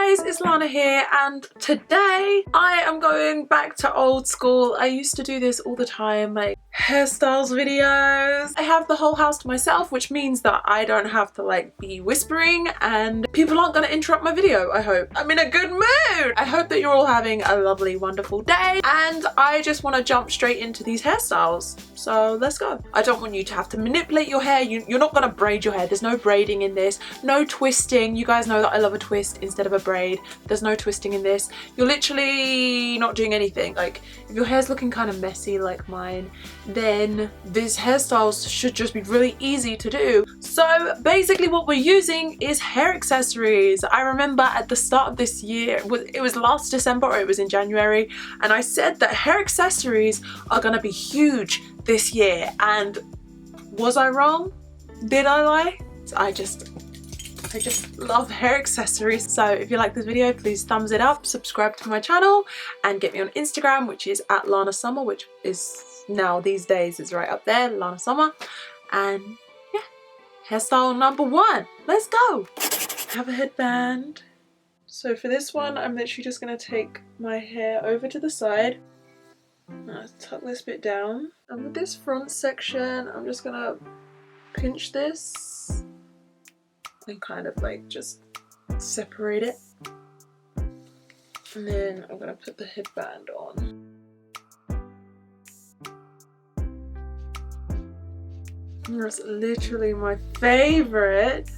guys, it's Lana here, and today I am going back to old school. I used to do this all the time, like hairstyles videos. I have the whole house to myself, which means that I don't have to like be whispering and people aren't gonna interrupt my video. I hope I'm in a good mood. I hope that you're all having a lovely, wonderful day, and I just want to jump straight into these hairstyles. So let's go. I don't want you to have to manipulate your hair. You're not gonna braid your hair. There's no braiding in this, no twisting. You guys know that I love a twist instead of a braid. There's no twisting in this. You're literally not doing anything. Like, if your hair's looking kind of messy like mine, then these hairstyles should just be really easy to do. So basically what we're using is hair accessories. I remember at the start of this year, it was last December or it was in January, and I said that hair accessories are gonna be huge this year, and was I wrong? Did I lie? I just love hair accessories. So if you like this video, please thumbs it up, subscribe to my channel, and get me on Instagram, which is at Lana Summer, which is now these days is right up there, Lana Summer. And yeah, hairstyle number one, let's go. I have a headband. So for this one, I'm literally just gonna take my hair over to the side. I'll tuck this bit down, and with this front section, I'm just gonna pinch this and kind of like just separate it, and then I'm gonna put the headband on. That's literally my favorite.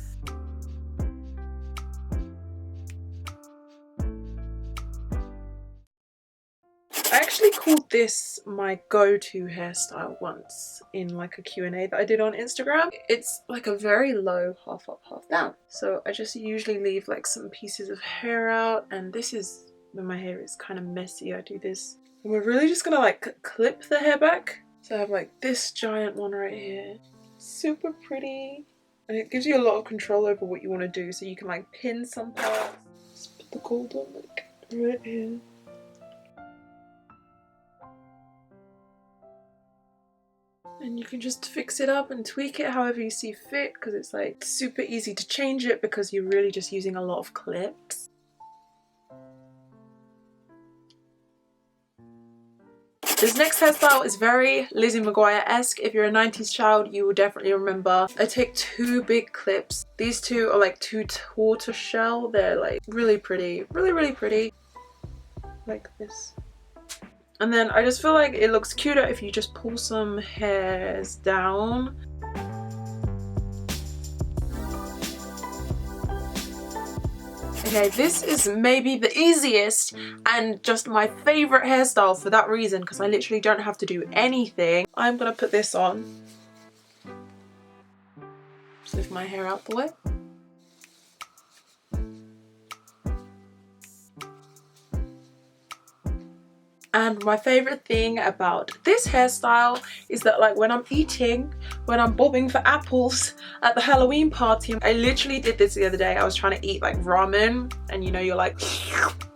I actually called this my go-to hairstyle once in like a Q&A that I did on Instagram. It's like a very low half up, half down. So I just usually leave like some pieces of hair out, and this is when my hair is kind of messy. I do this, and we're really just gonna like clip the hair back. So I have like this giant one right here. Super pretty, and it gives you a lot of control over what you want to do, so you can like pin some parts. Just put the gold on like right here. And you can just fix it up and tweak it however you see fit, because it's like super easy to change it because you're really just using a lot of clips. This next hairstyle is very Lizzie McGuire-esque. If you're a 90s child, you will definitely remember. I take two big clips. These two are like two tortoiseshell. They're like really pretty, really pretty. Like this. And then I just feel like it looks cuter if you just pull some hairs down. Okay, this is maybe the easiest and just my favorite hairstyle for that reason, because I literally don't have to do anything. I'm gonna put this on. Just lift my hair out the way. And my favorite thing about this hairstyle is that like when I'm eating, when I'm bobbing for apples at the Halloween party, I literally did this the other day. I was trying to eat like ramen, and you know, you're like,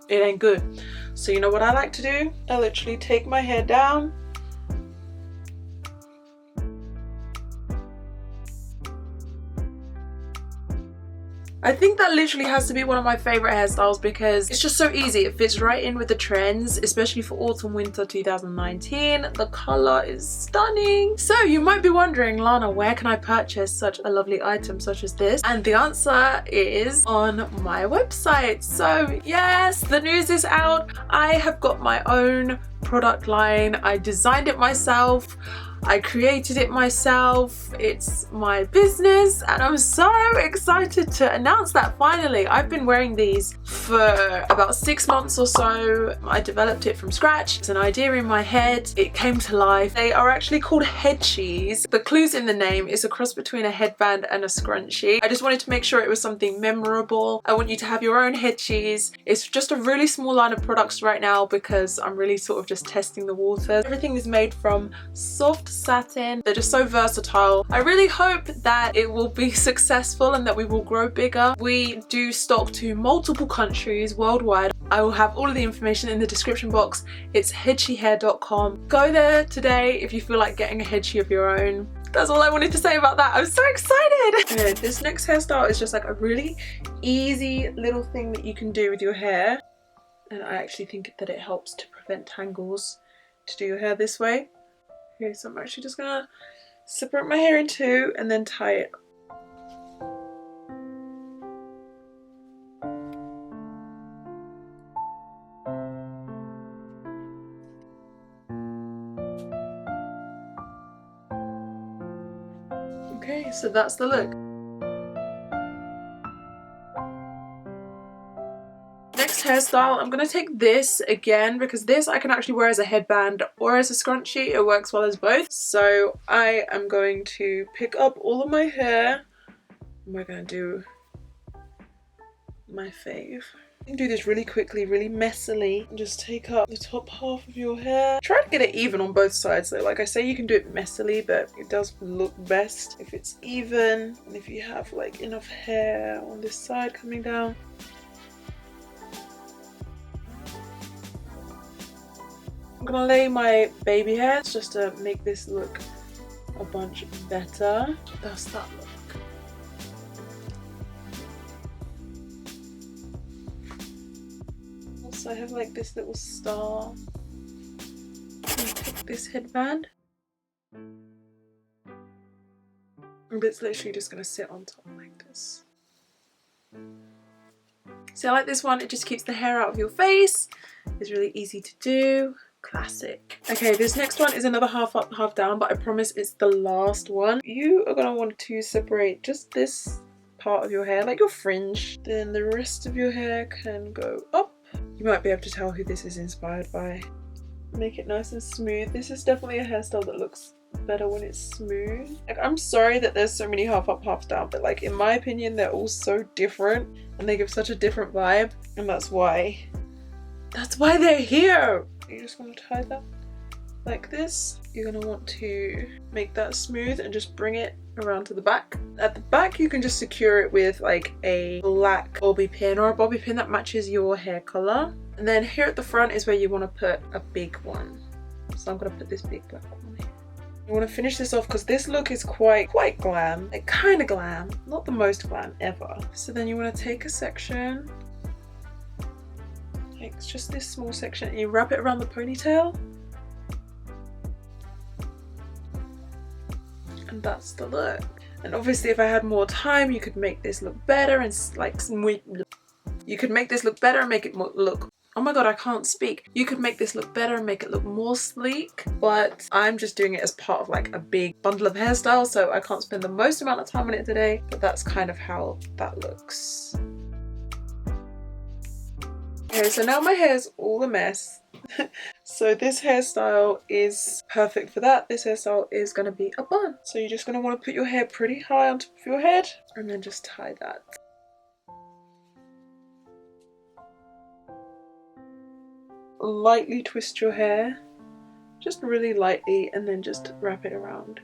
it ain't good. So you know what I like to do? I literally take my hair down. I think that literally has to be one of my favorite hairstyles because it's just so easy. It fits right in with the trends, especially for autumn winter 2019. The color is stunning. So you might be wondering, Lana, where can I purchase such a lovely item such as this? And the answer is on my website. So yes, the news is out. I have got my own product line. I designed it myself. I created it myself. It's my business, and I'm so excited to announce that finally. I've been wearing these for about 6 months or so. I developed it from scratch. It's an idea in my head. It came to life. They are actually called head cheese. The clue's in the name. It's a cross between a headband and a scrunchie. I just wanted to make sure it was something memorable. I want you to have your own head cheese. It's just a really small line of products right now because I'm really sort of just testing the waters. Everything is made from soft satin. They're just so versatile. I really hope that it will be successful and that we will grow bigger. We do stock to multiple countries worldwide. I will have all of the information in the description box. It's headshyhair.com. Go there today if you feel like getting a headshy of your own. That's all I wanted to say about that. I'm so excited. Okay, this next hairstyle is just like a really easy little thing that you can do with your hair. And I actually think that it helps to prevent tangles to do your hair this way. Okay, so I'm actually just gonna separate my hair in two and then tie it. Okay, so that's the look. Next hairstyle, I'm going to take this again because this I can actually wear as a headband or as a scrunchie. It works well as both. So I am going to pick up all of my hair and we're going to do my fave. You can do this really quickly, really messily, and just take up the top half of your hair. Try to get it even on both sides though. Like I say, you can do it messily, but it does look best if it's even and if you have like enough hair on this side coming down. I'm gonna lay my baby hairs just to make this look a bunch better. That's that look. Also, I have like this little star. I'm gonna take this headband. And it's literally just gonna sit on top like this. So I like this one, it just keeps the hair out of your face. It's really easy to do. Classic. Okay, this next one is another half up, half down, but I promise it's the last one. You are gonna want to separate just this part of your hair, like your fringe. Then the rest of your hair can go up. You might be able to tell who this is inspired by. Make it nice and smooth. This is definitely a hairstyle that looks better when it's smooth. Like, I'm sorry that there's so many half up, half down, but like in my opinion, they're all so different and they give such a different vibe, and that's why they're here. You just want to tie that like this. You're going to want to make that smooth and just bring it around to the back. At the back you can just secure it with like a black bobby pin or a bobby pin that matches your hair color. And then here at the front is where you want to put a big one. So I'm going to put this big black one here. You want to finish this off because this look is quite glam, like kind of glam, not the most glam ever. So then you want to take a section. It's just this small section and you wrap it around the ponytail, and that's the look. And obviously if I had more time you could make this look better and like you could make this look better and make it look, oh my god, I can't speak. You could make this look better and make it look more sleek, but I'm just doing it as part of like a big bundle of hairstyles, so I can't spend the most amount of time on it today, but that's kind of how that looks. Okay, so now my hair's all a mess. So this hairstyle is perfect for that. This hairstyle is going to be a bun. So you're just going to want to put your hair pretty high on top of your head and then just tie that. Lightly twist your hair, just really lightly, and then just wrap it around.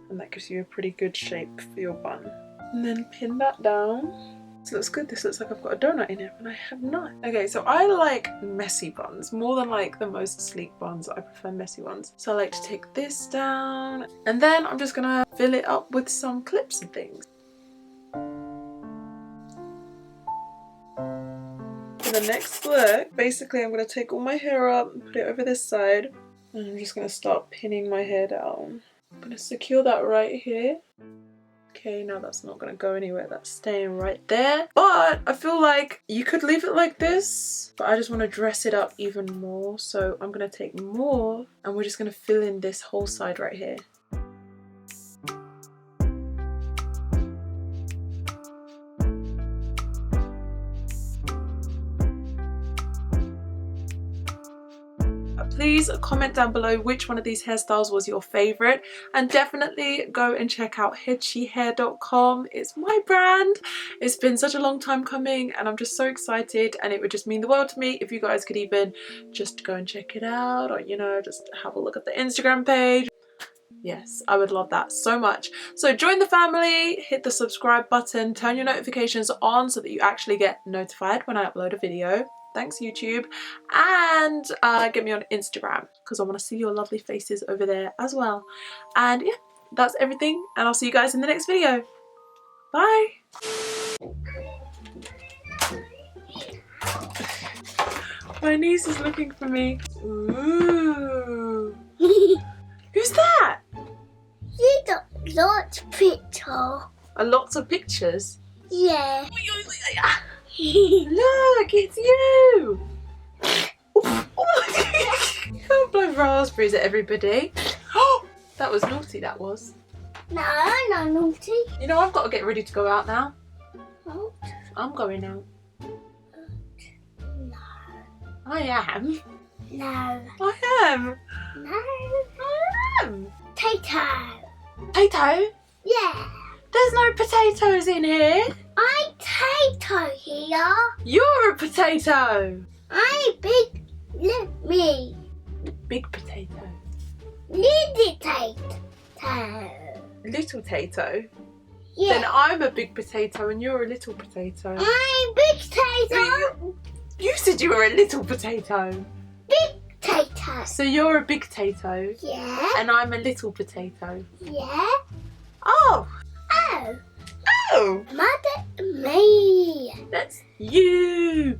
And that gives you a pretty good shape for your bun. And then pin that down. This looks good. This looks like I've got a donut in it, and I have not. Okay, so I like messy buns more than like the most sleek buns. I prefer messy ones. So I like to take this down, and then I'm just gonna fill it up with some clips and things. For the next look, basically I'm gonna take all my hair up and put it over this side, and I'm just gonna start pinning my hair down. I'm gonna secure that right here. Okay, now that's not going to go anywhere, that's staying right there. But I feel like you could leave it like this, but I just want to dress it up even more. So I'm going to take more and we're just going to fill in this whole side right here. Please comment down below which one of these hairstyles was your favorite, and definitely go and check out headshyhair.com. It's my brand. It's been such a long time coming and I'm just so excited, and it would just mean the world to me if you guys could even just go and check it out, or you know, just have a look at the Instagram page. Yes, I would love that so much. So join the family, hit the subscribe button, turn your notifications on so that you actually get notified when I upload a video. Thanks, YouTube. And get me on Instagram because I want to see your lovely faces over there as well. And yeah, that's everything. And I'll see you guys in the next video. Bye. My niece is looking for me. Ooh. Who's that? You got lots of pictures. Lots of pictures? Yeah. Look, it's you! You can't blow raspberries at everybody. That was naughty, that was. No, not naughty. You know, I've got to get ready to go out now. What? I'm going out. No. I am. No. I am. No. I am. Potato. Potato? Yeah. There's no potatoes in here. I'm potato here. You're a potato. I'm big. Look me. Big potato. Little potato. Little potato? Yeah. Then I'm a big potato and you're a little potato. I'm big potato. You said you were a little potato. Big potato. So you're a big potato Yeah. and I'm a little potato. Yeah. Oh. Oh. Oh. Mother me. That's you.